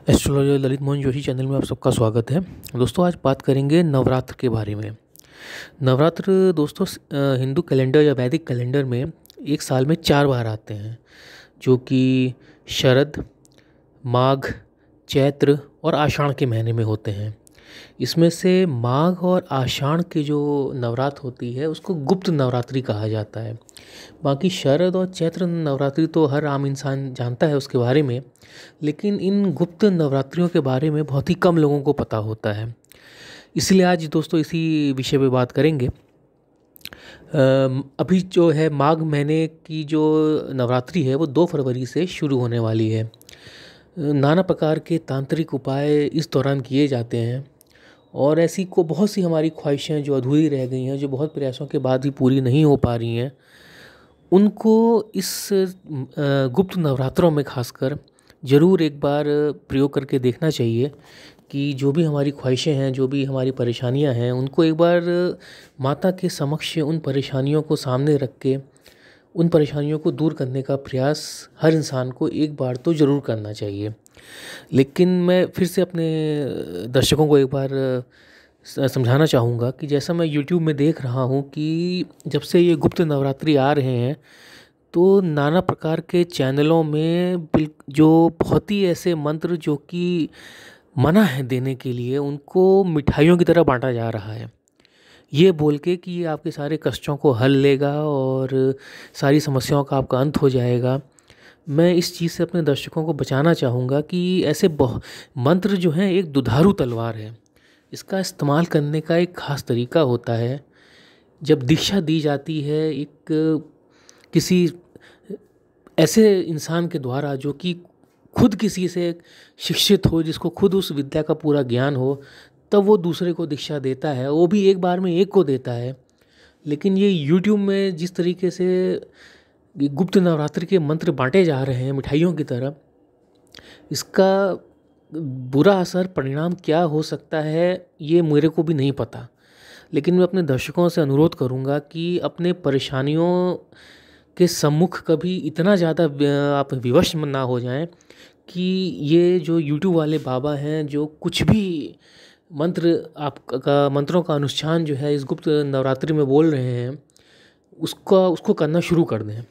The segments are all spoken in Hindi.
एस्ट्रोलॉजर ललित मोहन जोशी चैनल में आप सबका स्वागत है। दोस्तों, आज बात करेंगे नवरात्र के बारे में। नवरात्र दोस्तों हिंदू कैलेंडर या वैदिक कैलेंडर में एक साल में 4 बार आते हैं, जो कि शरद, माघ, चैत्र और आषाढ़ के महीने में होते हैं। इसमें से माघ और आषाढ़ के जो नवरात्र होती है उसको गुप्त नवरात्रि कहा जाता है। बाकी शरद और चैत्र नवरात्रि तो हर आम इंसान जानता है उसके बारे में, लेकिन इन गुप्त नवरात्रियों के बारे में बहुत ही कम लोगों को पता होता है। इसलिए आज दोस्तों इसी विषय पे बात करेंगे। अभी जो है माघ महीने की जो नवरात्रि है वो 2 फरवरी से शुरू होने वाली है। नाना प्रकार के तांत्रिक उपाय इस दौरान किए जाते हैं और ऐसी को बहुत सी हमारी ख्वाहिशें जो अधूरी रह गई हैं, जो बहुत प्रयासों के बाद भी पूरी नहीं हो पा रही हैं, उनको इस गुप्त नवरात्रों में खासकर ज़रूर एक बार प्रयोग करके देखना चाहिए कि जो भी हमारी ख्वाहिशें हैं, जो भी हमारी परेशानियां हैं, उनको एक बार माता के समक्ष उन परेशानियों को सामने रख के उन परेशानियों को दूर करने का प्रयास हर इंसान को एक बार तो ज़रूर करना चाहिए। लेकिन मैं फिर से अपने दर्शकों को एक बार समझाना चाहूँगा कि जैसा मैं YouTube में देख रहा हूँ कि जब से ये गुप्त नवरात्रि आ रहे हैं, तो नाना प्रकार के चैनलों में जो बहुत ही ऐसे मंत्र जो कि मना है देने के लिए, उनको मिठाइयों की तरह बांटा जा रहा है, ये बोल के कि ये आपके सारे कष्टों को हल लेगा और सारी समस्याओं का आपका अंत हो जाएगा। मैं इस चीज़ से अपने दर्शकों को बचाना चाहूँगा कि ऐसे मंत्र जो हैं एक दुधारू तलवार है। इसका इस्तेमाल करने का एक ख़ास तरीका होता है। जब दीक्षा दी जाती है एक किसी ऐसे इंसान के द्वारा जो कि खुद किसी से शिक्षित हो, जिसको खुद उस विद्या का पूरा ज्ञान हो, तब वो दूसरे को दीक्षा देता है, वो भी एक बार में एक को देता है। लेकिन ये YouTube में जिस तरीके से गुप्त नवरात्रि के मंत्र बांटे जा रहे हैं मिठाइयों की तरह, इसका बुरा असर परिणाम क्या हो सकता है ये मेरे को भी नहीं पता। लेकिन मैं अपने दर्शकों से अनुरोध करूंगा कि अपने परेशानियों के सम्मुख कभी इतना ज़्यादा आप विवश ना हो जाएं कि ये जो YouTube वाले बाबा हैं, जो कुछ भी मंत्रों का अनुष्ठान जो है इस गुप्त नवरात्रि में बोल रहे हैं, उसको करना शुरू कर दें।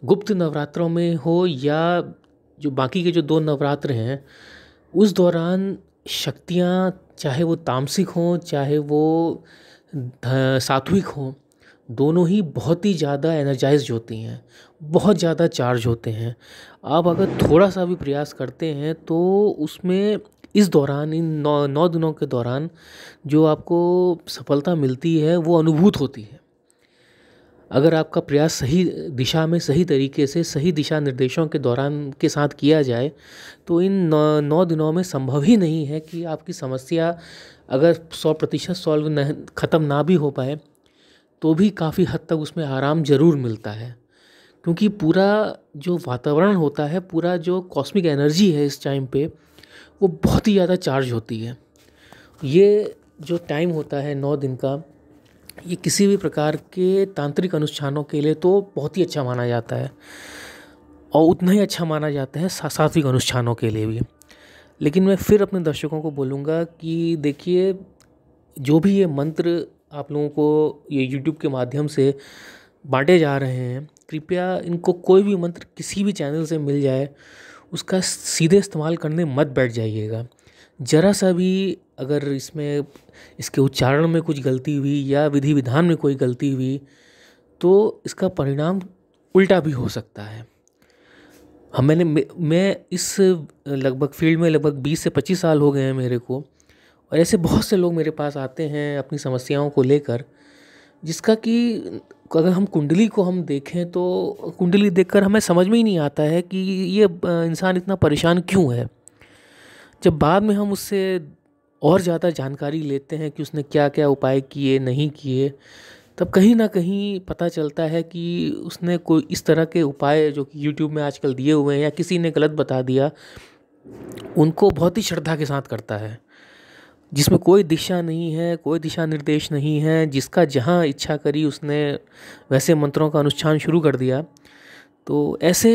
गुप्त नवरात्रों में हो या जो बाकी के जो 2 नवरात्र हैं, उस दौरान शक्तियाँ चाहे वो तामसिक हों चाहे वो सात्विक हों, दोनों ही बहुत ही ज़्यादा एनर्जाइज्ड होती हैं, बहुत ज़्यादा चार्ज होते हैं। आप अगर थोड़ा सा भी प्रयास करते हैं तो उसमें इस दौरान इन 9 दिनों के दौरान जो आपको सफलता मिलती है वो अनुभूत होती है। अगर आपका प्रयास सही दिशा में, सही तरीके से, सही दिशा निर्देशों के दौरान के साथ किया जाए, तो इन 9 दिनों में संभव ही नहीं है कि आपकी समस्या अगर 100% सॉल्व ख़त्म ना भी हो पाए, तो भी काफ़ी हद तक उसमें आराम ज़रूर मिलता है। क्योंकि पूरा जो वातावरण होता है, पूरा जो कॉस्मिक एनर्जी है इस टाइम पे, वो बहुत ही ज़्यादा चार्ज होती है। ये जो टाइम होता है 9 दिन का, ये किसी भी प्रकार के तांत्रिक अनुष्ठानों के लिए तो बहुत ही अच्छा माना जाता है और उतना ही अच्छा माना जाता है सात्विक अनुष्ठानों के लिए भी। लेकिन मैं फिर अपने दर्शकों को बोलूँगा कि देखिए, जो भी ये मंत्र आप लोगों को ये YouTube के माध्यम से बांटे जा रहे हैं, कृपया इनको कोई भी मंत्र किसी भी चैनल से मिल जाए, उसका सीधे इस्तेमाल करने मत बैठ जाइएगा। ज़रा सा भी अगर इसमें इसके उच्चारण में कुछ गलती हुई या विधि विधान में कोई गलती हुई, तो इसका परिणाम उल्टा भी हो सकता है। मैं इस लगभग फील्ड में लगभग 20 से 25 साल हो गए हैं मेरे को, और ऐसे बहुत से लोग मेरे पास आते हैं अपनी समस्याओं को लेकर, जिसका कि अगर हम कुंडली को हम देखें तो कुंडली देखकर हमें समझ में ही नहीं आता है कि ये इंसान इतना परेशान क्यों है। जब बाद में हम उससे और ज़्यादा जानकारी लेते हैं कि उसने क्या क्या उपाय किए, नहीं किए, तब कहीं ना कहीं पता चलता है कि उसने कोई इस तरह के उपाय जो कि YouTube में आजकल दिए हुए हैं या किसी ने गलत बता दिया, उनको बहुत ही श्रद्धा के साथ करता है, जिसमें कोई दिशा नहीं है, कोई दिशा निर्देश नहीं है। जिसका जहाँ इच्छा करी उसने वैसे मंत्रों का अनुष्ठान शुरू कर दिया। तो ऐसे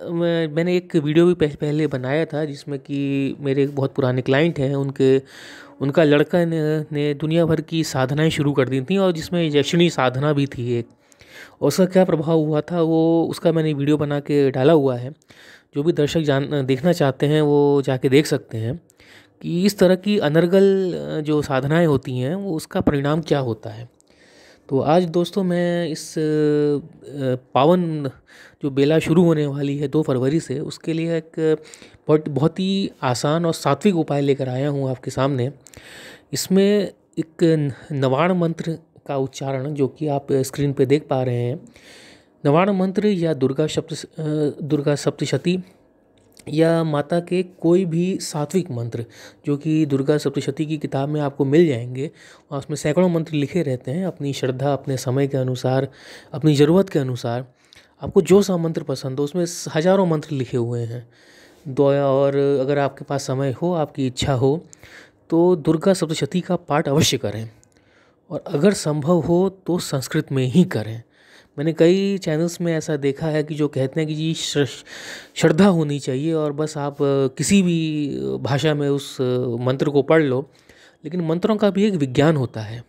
मैंने एक वीडियो भी पहले बनाया था, जिसमें कि मेरे एक बहुत पुराने क्लाइंट हैं, उनका लड़का ने दुनिया भर की साधनाएं शुरू कर दी थी, और जिसमें यक्षिणी साधना भी थी एक। और उसका क्या प्रभाव हुआ था वो उसका मैंने वीडियो बना के डाला हुआ है। जो भी दर्शक देखना चाहते हैं वो जाके देख सकते हैं कि इस तरह की अनर्गल जो साधनाएं होती हैं वो उसका परिणाम क्या होता है। तो आज दोस्तों मैं इस पावन जो बेला शुरू होने वाली है 2 फरवरी से, उसके लिए एक बहुत बहुत ही आसान और सात्विक उपाय लेकर आया हूँ आपके सामने। इसमें एक नवाण मंत्र का उच्चारण, जो कि आप स्क्रीन पे देख पा रहे हैं, नवाण मंत्र या दुर्गा सप्तशती या माता के कोई भी सात्विक मंत्र, जो कि दुर्गा सप्तशती की किताब में आपको मिल जाएंगे, और उसमें सैकड़ों मंत्र लिखे रहते हैं अपनी श्रद्धा, अपने समय के अनुसार, अपनी ज़रूरत के अनुसार। आपको जो सा मंत्र पसंद हो, उसमें हज़ारों मंत्र लिखे हुए हैं। और अगर आपके पास समय हो, आपकी इच्छा हो, तो दुर्गा सप्तशती का पाठ अवश्य करें, और अगर संभव हो तो संस्कृत में ही करें। मैंने कई चैनल्स में ऐसा देखा है कि जो कहते हैं कि जी श्रद्धा होनी चाहिए और बस आप किसी भी भाषा में उस मंत्र को पढ़ लो, लेकिन मंत्रों का भी एक विज्ञान होता है,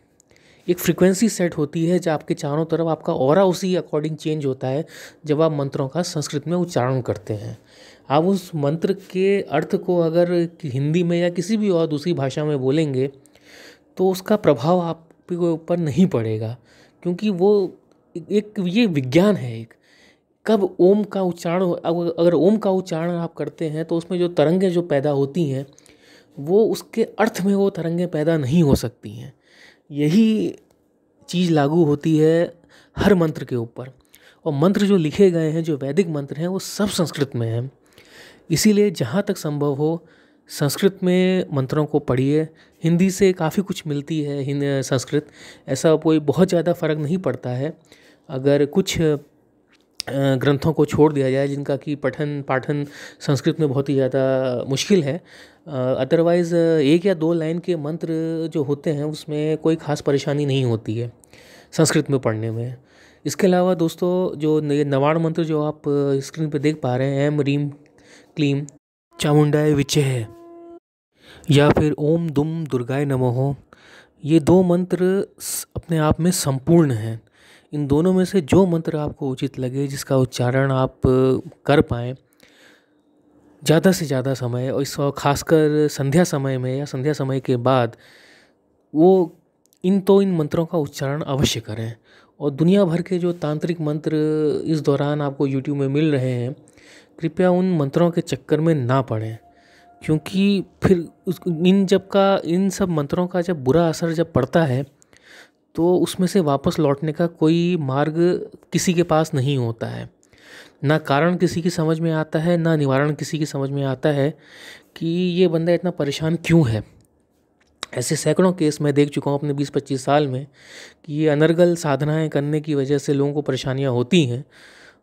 एक फ्रीक्वेंसी सेट होती है, जब आपके चारों तरफ आपका ऑरा उसी अकॉर्डिंग चेंज होता है जब आप मंत्रों का संस्कृत में उच्चारण करते हैं। आप उस मंत्र के अर्थ को अगर हिंदी में या किसी भी और दूसरी भाषा में बोलेंगे तो उसका प्रभाव आपके ऊपर नहीं पड़ेगा, क्योंकि वो एक ये विज्ञान है। एक कब ओम का उच्चारण, अगर ओम का उच्चारण आप करते हैं तो उसमें जो तरंगें जो पैदा होती हैं वो उसके अर्थ में वो तरंगें पैदा नहीं हो सकती हैं। यही चीज़ लागू होती है हर मंत्र के ऊपर। और मंत्र जो लिखे गए हैं, जो वैदिक मंत्र हैं, वो सब संस्कृत में हैं। इसीलिए जहाँ तक संभव हो संस्कृत में मंत्रों को पढ़िए। हिंदी से काफ़ी कुछ मिलती है संस्कृत, ऐसा कोई बहुत ज़्यादा फ़र्क नहीं पड़ता है। अगर कुछ ग्रंथों को छोड़ दिया जाए जिनका कि पठन पाठन संस्कृत में बहुत ही ज़्यादा मुश्किल है, अदरवाइज़ 1 या 2 लाइन के मंत्र जो होते हैं उसमें कोई ख़ास परेशानी नहीं होती है संस्कृत में पढ़ने में। इसके अलावा दोस्तों, जो ये नवाण मंत्र जो आप स्क्रीन पे देख पा रहे हैं, ऐम रीम क्लीम चामुंडाय विचेह या फिर ओम दुम दुर्गाय नमः, ये 2 मंत्र अपने आप में संपूर्ण हैं। इन दोनों में से जो मंत्र आपको उचित लगे, जिसका उच्चारण आप कर पाएँ ज़्यादा से ज़्यादा समय, और इस खासकर संध्या समय में या संध्या समय के बाद, वो इन मंत्रों का उच्चारण अवश्य करें। और दुनिया भर के जो तांत्रिक मंत्र इस दौरान आपको यूट्यूब में मिल रहे हैं, कृपया उन मंत्रों के चक्कर में ना पड़ें, क्योंकि फिर इन सब मंत्रों का जब बुरा असर जब पड़ता है तो उसमें से वापस लौटने का कोई मार्ग किसी के पास नहीं होता है। ना कारण किसी की समझ में आता है, ना निवारण किसी की समझ में आता है कि ये बंदा इतना परेशान क्यों है। ऐसे सैकड़ों केस मैं देख चुका हूँ अपने 20-25 साल में कि ये अनर्गल साधनाएं करने की वजह से लोगों को परेशानियाँ होती हैं।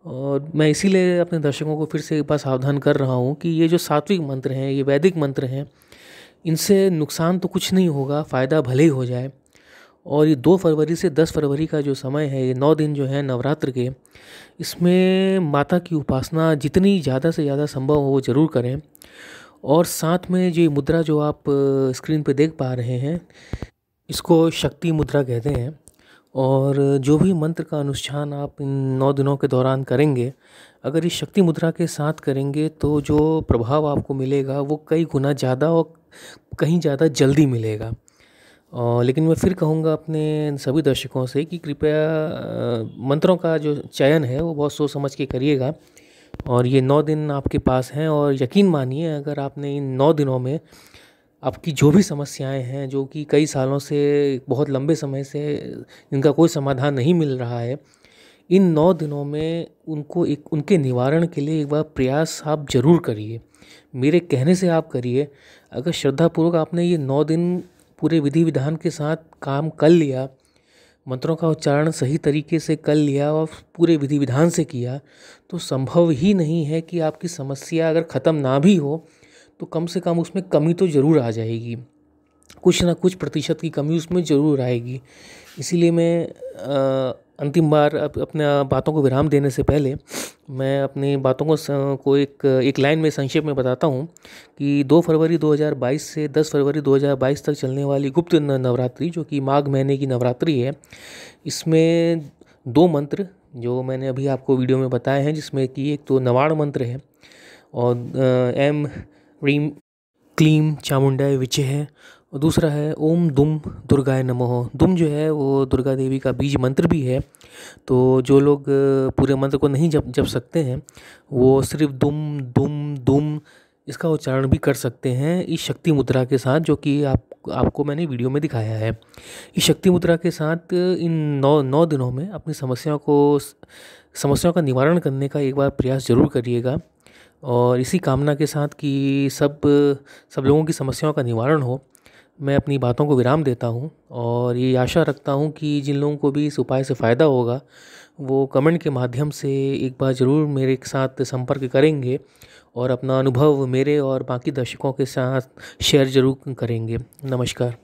और मैं इसीलिए अपने दर्शकों को फिर से एक बार सावधान कर रहा हूँ कि ये जो सात्विक मंत्र हैं, ये वैदिक मंत्र हैं, इनसे नुकसान तो कुछ नहीं होगा, फ़ायदा भले ही हो जाए। और ये 2 फरवरी से 10 फरवरी का जो समय है, ये 9 दिन जो है नवरात्र के, इसमें माता की उपासना जितनी ज़्यादा से ज़्यादा संभव हो वो ज़रूर करें। और साथ में जो मुद्रा जो आप स्क्रीन पे देख पा रहे हैं, इसको शक्ति मुद्रा कहते हैं। और जो भी मंत्र का अनुष्ठान आप इन 9 दिनों के दौरान करेंगे, अगर इस शक्ति मुद्रा के साथ करेंगे तो जो प्रभाव आपको मिलेगा वो कई गुना ज़्यादा और कहीं ज़्यादा जल्दी मिलेगा। लेकिन मैं फिर कहूँगा अपने सभी दर्शकों से कि कृपया मंत्रों का जो चयन है वो बहुत सोच समझ के करिएगा। और ये 9 दिन आपके पास हैं, और यकीन मानिए अगर आपने इन 9 दिनों में आपकी जो भी समस्याएं हैं, जो कि कई सालों से, बहुत लंबे समय से इनका कोई समाधान नहीं मिल रहा है, इन 9 दिनों में उनके निवारण के लिए एक बार प्रयास आप ज़रूर करिए। मेरे कहने से आप करिए। अगर श्रद्धापूर्वक आपने ये 9 दिन पूरे विधि विधान के साथ काम कर लिया, मंत्रों का उच्चारण सही तरीके से कर लिया और पूरे विधि विधान से किया, तो संभव ही नहीं है कि आपकी समस्या अगर ख़त्म ना भी हो तो कम से कम उसमें कमी तो ज़रूर आ जाएगी। कुछ ना कुछ प्रतिशत की कमी उसमें ज़रूर आएगी। इसीलिए मैं अंतिम बार अपने बातों को विराम देने से पहले मैं अपनी बातों को एक लाइन में संक्षेप में बताता हूँ कि 2 फरवरी 2022 से 10 फरवरी 2022 तक चलने वाली गुप्त नवरात्रि, जो कि माघ महीने की नवरात्रि है, इसमें 2 मंत्र जो मैंने अभी आपको वीडियो में बताए हैं, जिसमें कि एक तो नवाण मंत्र है और ऐं ह्रीं क्लीं चामुंडाय विचे है, और दूसरा है ओम दुम दुर्गाय नमः। दुम जो है वो दुर्गा देवी का बीज मंत्र भी है। तो जो लोग पूरे मंत्र को नहीं जप सकते हैं, वो सिर्फ दुम दुम दुम इसका उच्चारण भी कर सकते हैं इस शक्ति मुद्रा के साथ, जो कि आपको मैंने वीडियो में दिखाया है। इस शक्ति मुद्रा के साथ इन 9 दिनों में अपनी समस्याओं का निवारण करने का एक बार प्रयास ज़रूर करिएगा, और इसी कामना के साथ कि सब लोगों की समस्याओं का निवारण हो, मैं अपनी बातों को विराम देता हूँ। और ये आशा रखता हूँ कि जिन लोगों को भी इस उपाय से फ़ायदा होगा, वो कमेंट के माध्यम से एक बार ज़रूर मेरे साथ संपर्क करेंगे और अपना अनुभव मेरे और बाकी दर्शकों के साथ शेयर ज़रूर करेंगे। नमस्कार।